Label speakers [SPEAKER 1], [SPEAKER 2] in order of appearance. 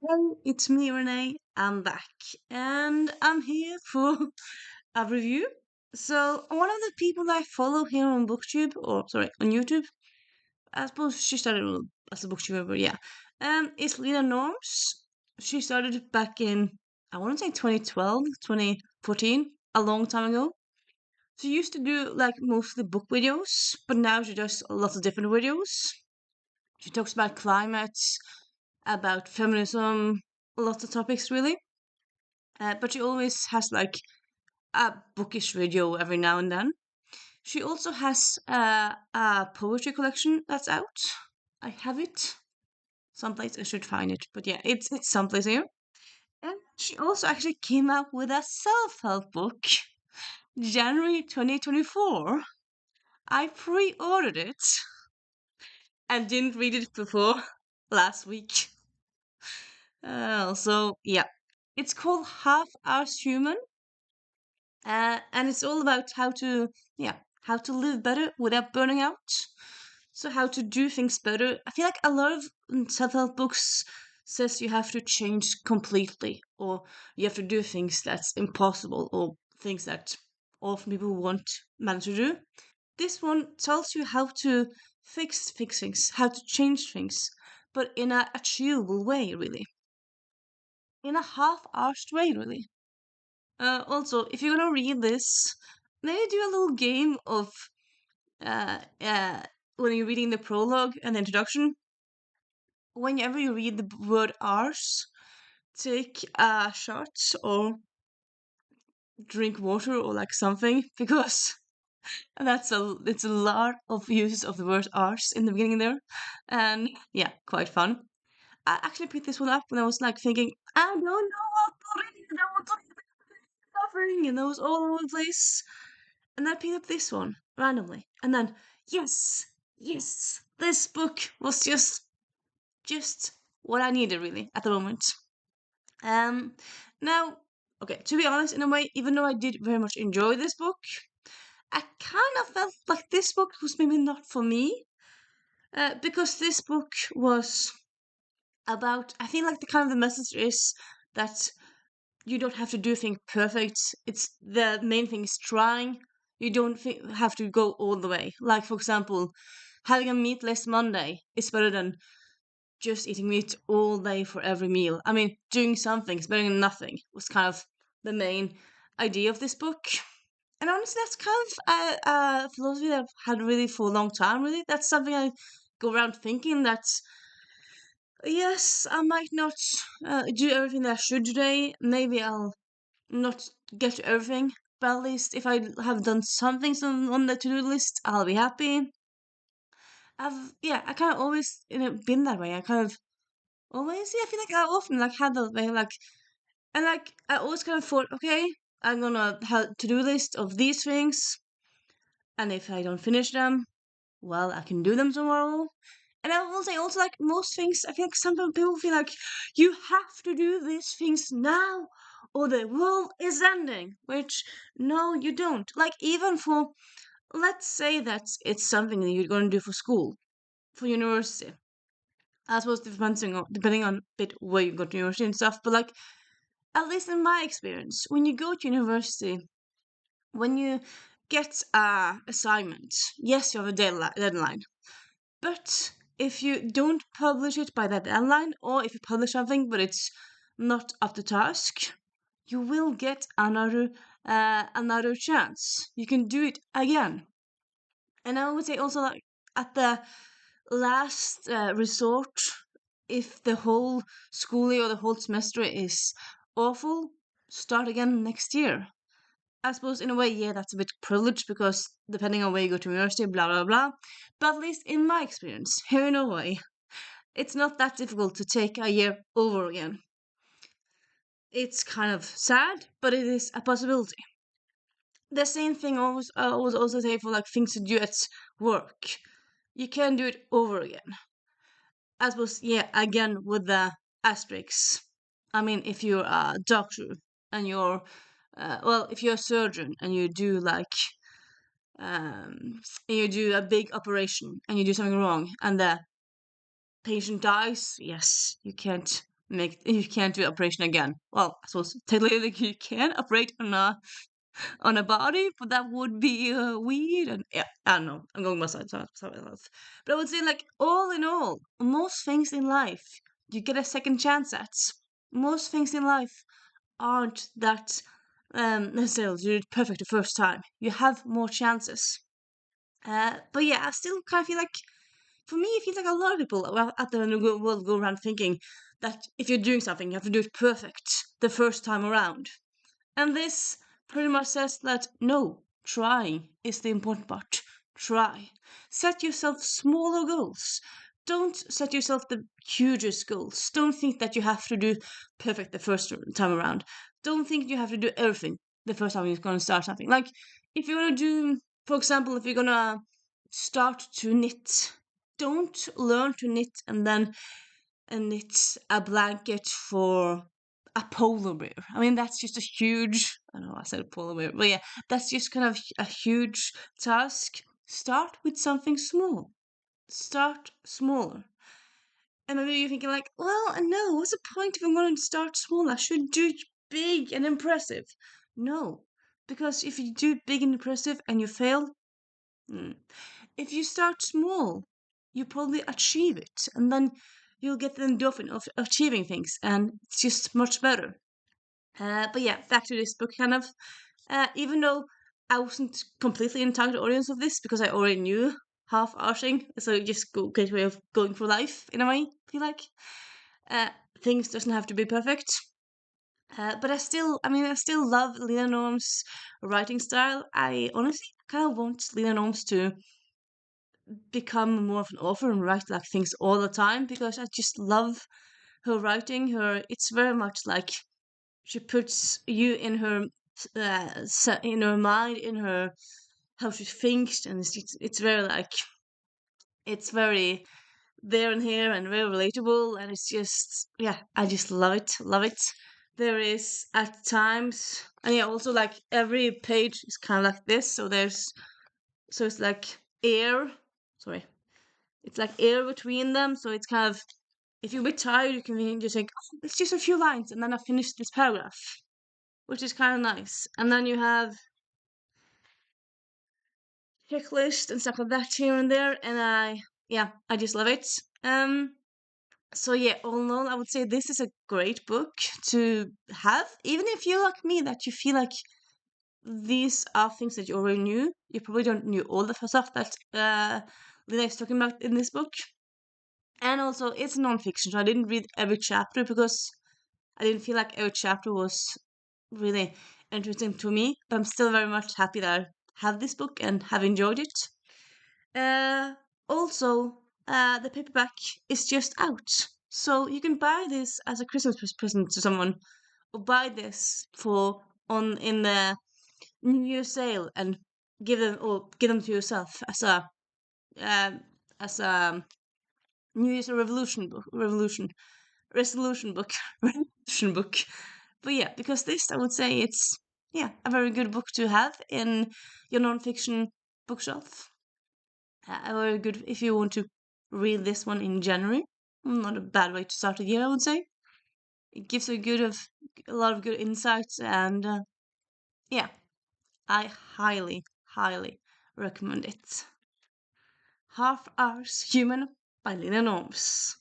[SPEAKER 1] Well, it's me, Renee. I'm back, and I'm here for a review. So, one of the people I follow here on BookTube, or sorry, on YouTube, I suppose she started as a BookTuber, but yeah, is Leena Norms. She started back in, I want to say 2012, 2014, a long time ago. She used to do like mostly book videos, but now she does lots of different videos. She talks about climate, about feminism, lots of topics really. But she always has like a bookish video every now and then. She also has a poetry collection that's out. I have it someplace. I should find it, but yeah, it's someplace here. And she also actually came out with a self-help book, January 2024. I pre-ordered it and didn't read it before last week. So yeah, it's called Half Ours Human, and it's all about how to live better without burning out. So how to do things better. I feel like a lot of self-help books says you have to change completely, or you have to do things that's impossible, or things that often people won't manage to do. This one tells you how to fix things, how to change things, but in a achievable way, really, in a half-arsed way, really. Also, if you're gonna read this, maybe do a little game of uh, uh, when you're reading the prologue and the introduction. Whenever you read the word arse, take a shot or drink water or like something because it's a lot of use of the word arse in the beginning there, and yeah, quite fun. I actually picked this one up when I was like thinking, I don't know what to read, I want to read suffering, and I was all over the place. And I picked up this one randomly. And then, yes, yes, this book was just what I needed really at the moment. Um now, okay, to be honest, in a way, even though I did very much enjoy this book, I kind of felt like this book was maybe not for me. Because this book was about, I feel like the kind of the message is that you don't have to do things perfect. It's the main thing is trying. You don't have to go all the way. Like for example, having a meatless Monday is better than just eating meat all day for every meal. I mean, doing something is better than nothing was kind of the main idea of this book. And honestly, that's kind of a philosophy that I've had really for a long time. Really, that's something I go around thinking that yes, I might not do everything that I should today. Maybe I'll not get to everything, but at least if I have done some things on the to-do list, I'll be happy. I kind of always been that way. I kind of always I feel like I often like had that way like, and like I always kind of thought, okay, I'm gonna have to-do list of these things, and if I don't finish them, well, I can do them tomorrow. And I will say also like most things, I feel like some people feel like you have to do these things now or the world is ending. Which no, you don't. Like even for, let's say that it's something that you're going to do for school, for university. I suppose depending on a bit where you go to university and stuff. But like at least in my experience, when you go to university, when you get a assignment, yes, you have a deadline. But if you don't publish it by that deadline, or if you publish something but it's not up to task, you will get another chance. You can do it again. And I would say also like at the last resort, if the whole school year or the whole semester is awful, start again next year. I suppose in a way, yeah, that's a bit privileged because depending on where you go to university, blah blah blah. But at least in my experience, here in Norway, it's not that difficult to take a year over again. It's kind of sad, but it is a possibility. The same thing I always also say for like things to do at work. You can do it over again. I suppose, yeah, again with the asterisks. I mean, if you're a doctor and you're, if you're a surgeon and you do like and you do a big operation and you do something wrong and the patient dies, yes, you can't make you can't do operation again. Well, I suppose technically you can operate on a body, but that would be weird. And yeah, I don't know. I'm going myself. Sorry, but I would say, like, all in all, most things in life you get a second chance at. Most things in life aren't that necessarily you did perfect the first time. You have more chances. But yeah, I still kind of feel like, for me, it feels like a lot of people out there in the world go around thinking that if you're doing something, you have to do it perfect the first time around. And this pretty much says that no, trying is the important part. Try. Set yourself smaller goals. Don't set yourself the hugest goals. Don't think that you have to do perfect the first time around. Don't think you have to do everything the first time you're going to start something. Like, if you're going to do, for example, if you're going to start to knit, don't learn to knit and knit a blanket for a polar bear. I mean, that's just a huge, I don't know, I said polar bear, but yeah, that's just kind of a huge task. Start with something small. Start smaller. And maybe you're thinking, like, well, no, what's the point if I'm going to start small? I should do it big and impressive. No, because if you do big and impressive and you fail, hmm, if you start small, you probably achieve it, and then you'll get the endorphin of achieving things, and it's just much better. But yeah, back to this book, kind of. Even though I wasn't completely in target audience of this because I already knew half arsing, so it just go great way of going through life in a way. I feel like uh, things doesn't have to be perfect. But I still love Lena Norm's writing style. I honestly kind of want Lena Norms to become more of an author and write like things all the time because I just love her writing. It's very much like she puts you in her in her mind, in her how she thinks, and it's very like it's very there and here and very relatable, and it's just yeah, I just love it, love it. There is at times, and yeah, also like every page is kind of like this, so it's like air. Sorry, it's like air between them, so it's kind of if you're a bit tired, you can just think, oh, it's just a few lines, and then I finish this paragraph, which is kind of nice. And then you have checklist and stuff like that here and there, and yeah, I just love it. So yeah, all in all, I would say this is a great book to have, even if you're like me, that you feel like these are things that you already knew. You probably don't knew all the stuff that Lena is talking about in this book. And also, it's non-fiction, so I didn't read every chapter because I didn't feel like every chapter was really interesting to me. But I'm still very much happy that I have this book and have enjoyed it. Uh, Also, the paperback is just out, so you can buy this as a Christmas present to someone, or buy this for on in the New Year sale and give them to yourself um, as a New Year's resolution book, resolution book. But yeah, because this, I would say it's yeah a very good book to have in your non-fiction bookshelf. Very good if you want to read this one in January. Not a bad way to start the year, I would say. It gives a lot of good insights, and yeah, I highly, highly recommend it. Half Hours Human by Leena Norms.